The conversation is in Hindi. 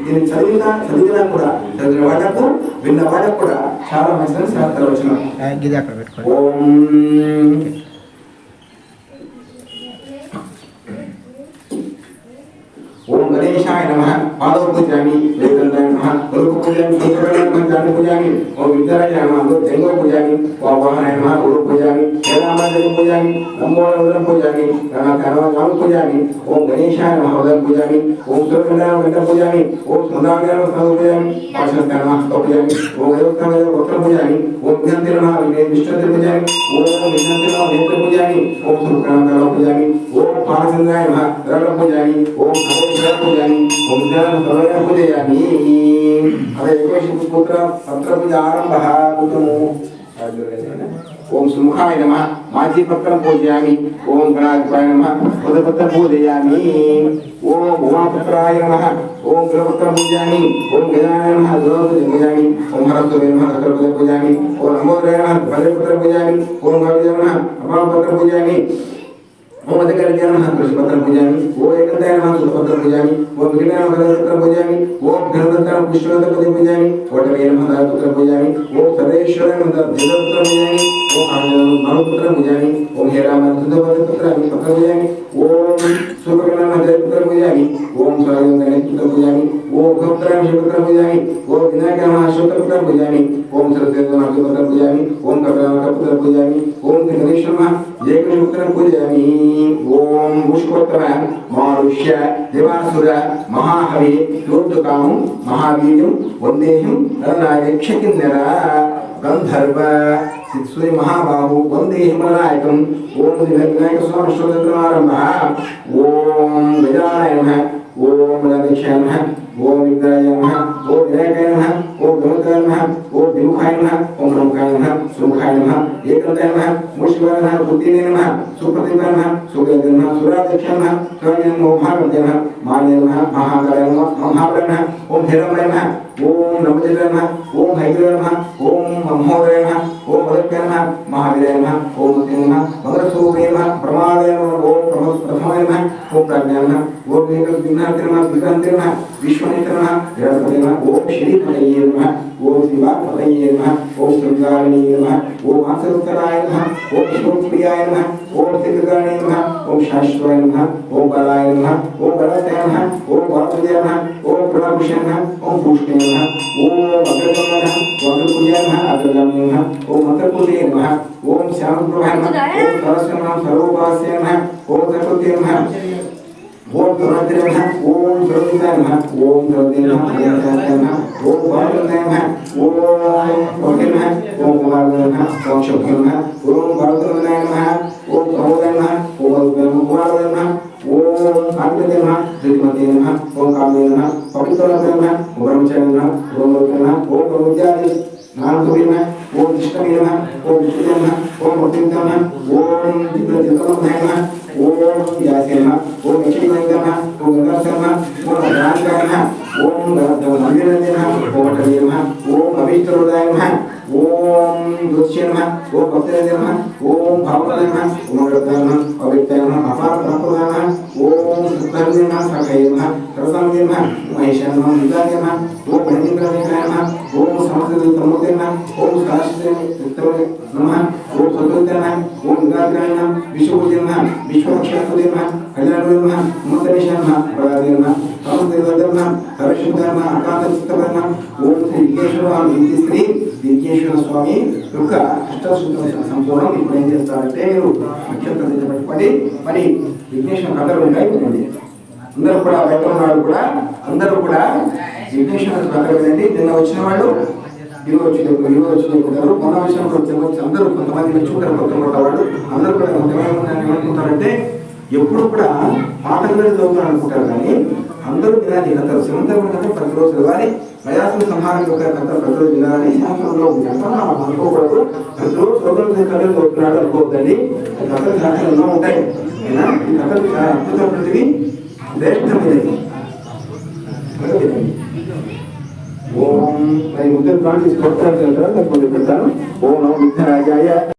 దీన్ని చదివినా కూడా చదివిన వాళ్ళకు విన్న వాళ్ళకు కూడా చాలా మంచిదని శాస్త్ర వచనం. ఓం ओम गणेशाय नमः पादौ पूजयामि वेदनाय नमः गुरु पूजयामि शंकराय नमः जानु पूजयामि ओम विद्याराय नमः जंगो पूजयामि वाहनाय नमः गुरु पूजयामि हेरामाय पूजयामि नमो नमः पूजयामि नाम पूजयामि ओम गणेशाय नमः वदन पूजयामि ओम सूर्यनारायण वदन पूजयामि ओम सुंदराय नमः पूजयामि पाशस्ताय नमः पूजयामि ओम देवताय वस्त्र पूजयामि ओम विद्यान्ते नमः विष्णुते पूजयामि ओम विष्णुते नमः नेत्र पूजयामि ओम सूर्यनारायण पूजयामि ओम पारचंद्राय नमः रग पूजयामि ओम पूजयामि ओम ज्ञान सर्वया पूजयामि अरे एकादशी पुत्र सत्र पूजा आरंभः कुतुमो ओम सुमुखाय नमः माजी पत्रं पूजयामि ओम गणाधिपाय नमः पदपत्रं पूजयामि ओम उमापुत्राय नमः ओम गणपत्रं पूजयामि ओम गजाननाय नमः गणपतिं पूजयामि ओम हरस्वते नमः सकलपत्रं पूजयामि ओम नमोदराय नमः भद्रपत्रं पूजयामि ओम गणपतिं नमः अपापत्रं पूजयामि ओम अधिकारिणय नमः तुलसीपत्रं पूजयामि ओम एकन्ताय नमः तुलसीपत्रं पूजयामि ओम विघ्नाय नमः गणपत्रं पूजयामि ओम गणपत्रं विष्णुपत्रं पूजयामि ओटवे नमः दायपत्रं पूजयामि ओम सर्वेश्वराय नमः जलपत्रं पूजयामि ओम आनन्दपत्रं पूजयामि ओम हेरामाय सुन्दरपत्रं पूजयामि ओम सुभगणाय नमः जयपत्रं पूजयामि ओम स्वागताय पूजयामि ओम गोत्राय शिवपत्रं पूजयामी ओम विनायकाय नमः शिवपत्रं पूजयामी ओम सरस्वती नमः शिवपत्रं पूजयामी ओम कपिलाय पत्रं पूजयामी ओम गणेशाय नमः जयपत्रं पूजयामी ओम पुष्पोत्तमाय मानुष्य देवासुर महाहवि योद्धकामं महावीर्यं वन्देहं गणनायक्षकिन्नर गंधर्व सूर्य महाबाहु वंदेहं गणनायकम् ओम विनायक स्वामी स्तोत्रमारम्भः ओम गजाननाय नमः ओम गणेशाय नमः ओम विद्याय नमः ओम विनायकाय नमः ओम गणपतये नमः ओम विमुखाय नमः ओम प्रमुखाय नमः सुमुखाय नमः एकन्ताय नमः मुष्टिकाय नमः बुद्धिने नमः सुप्रतिभाय नमः सुगन्धाय नमः सुराध्यक्षाय नमः स्वामिने नमः महागणाय नमः मान्याय नमः महाकालाय नमः महाबलाय नमः ओम हेरमाय नमः ओम नमोजलाय नमः ओम हैग्रीवाय नमः ओम महोदयाय नमः ओम मदक्याय नमः महावीराय नमः ओम मुक्ते नमः मंगलस्वरूपाय नमः प्रमादाय नमः ओम प्रथमाय नमः ओम प्राज्ञाय नमः ओम विघ्नाय नमः विक्रान्ताय नमः विश्वनाथाय नमः जगन्नाथाय नमः ओम श्रीपतये नमः ओम शिवापतये नमः ओम शृंगारिणे नमः ओम आसरुत्तराय नमः ओम शिवप्रियाय नमः ओम सिद्धकारिणे नमः ओम शाश्वताय नमः ओम बलाय नमः ओम बलवताय नमः ओम वासुदेवाय नमः ओम प्रभुषाय नमः ओम पुष्णे नमः ओम अग्रगमनाय नमः ओम अग्रपूज्याय नमः अग्रगामिने नमः ओम मंत्रपूज्याय नमः ओम श्यामप्रभाय नमः ओम सरस्वती नमः सर्वोपास्याय नमः ओम सरस्वती नमः ओम सर्वज्ञाय नमः ओम सर्वज्ञाय नमः ओम सर्वज्ञाय नमः ओम भारताय नमः ओम भगवान नमः ओम कुमाराय नमः ओम शक्ति नमः ओम भारताय नमः ओम प्रमोदाय नमः ओम कुमाराय नमः ओम कांतिये नमः श्रीमते नमः ओम कामये नमः पवित्राय नमः ओम ब्रह्मचार्य नमः ओम लोके नमः ओम ब्रह्मचार्य नामतुभ्ये नमः ओम विष्णवे नमः ओम विष्णुवे नमः ओम भक्तिवे नमः ओम चित्रचित्रमय नमः ओम व्यासे नमः ओम विष्णुवे नमः ओम गंगाधर नमः ओम गणाधिकाय नमः ओम मंदिराय नमः ओम अटवे नमः ओम अभिष्टरोदाय नमः ओम ज्योतिषे नमः ओम भक्ताय नमः ओम भावनाय नमः ओम गणपतये नमः अव्यक्ताय नमः अपार ब्रह्मणाय नमः ओम सुखदेवाय नमः सखाय नमः सरसामये नमः महेशाय नमः विद्याय नमः ओम महेन्द्राय नमः ओम समस्तमूर्ते नमः ओम सहस्रनारायणाय नमः ओम सद्गुणाय नमः ओम विद्याय नमः विश्वपूज्याय नमः विश्वरक्षकाय नमः कल्याणाय नमः मंत्रेशाय नमः प्रदाय नमः समस्तदेवाय नमः सर्वशक्ताय नमः अकांतचित्ताय नमः ओम श्री विघ्नेश्वरी विघ्नेश्वर स्वामी యొక్క అష్టసూత్ర సంపూర్ణం ఇప్పుడు ఏం చేస్తారంటే మీరు నక్షత్రం పడి మరి విఘ్నేశ్వర కథలు ఉంటాయి వినండి అందరూ కూడా బయట ఉన్నవాళ్ళు కూడా అందరూ కూడా విఘ్నేశ్వర కథలు వినండి నిన్న వచ్చిన వాళ్ళు ఈరోజు వచ్చుకుంటారు మొన్న విషయంలో వచ్చి అందరూ కొంతమంది మెచ్చుకుంటారు కొత్త వాళ్ళు అందరూ కూడా ఏమనుకుంటారంటే ఎప్పుడు కూడా పాఠకులు చదువుతారు అనుకుంటారు కానీ అందరూ వినాలి కథలు శ్రీమంతమైన కథ ప్రతిరోజు చదవాలి ప్రయాసం సంహారం యొక్క కథ ప్రతిరోజు వినాలని శాస్త్రంలో ఉంది మనం అనుకోకూడదు ప్రతిరోజు చదువుతున్న కథలు చదువుతున్నాడు అనుకోవద్దండి కథలు శాస్త్రం ఎన్నో ఉంటాయి అయినా ఈ కథలు చాలా అద్భుతమైనవి శ్రేష్టమైనవి ఓం ముద్ర ప్రాణి పెడతాను ఓం నమో విఘ్నరాజాయ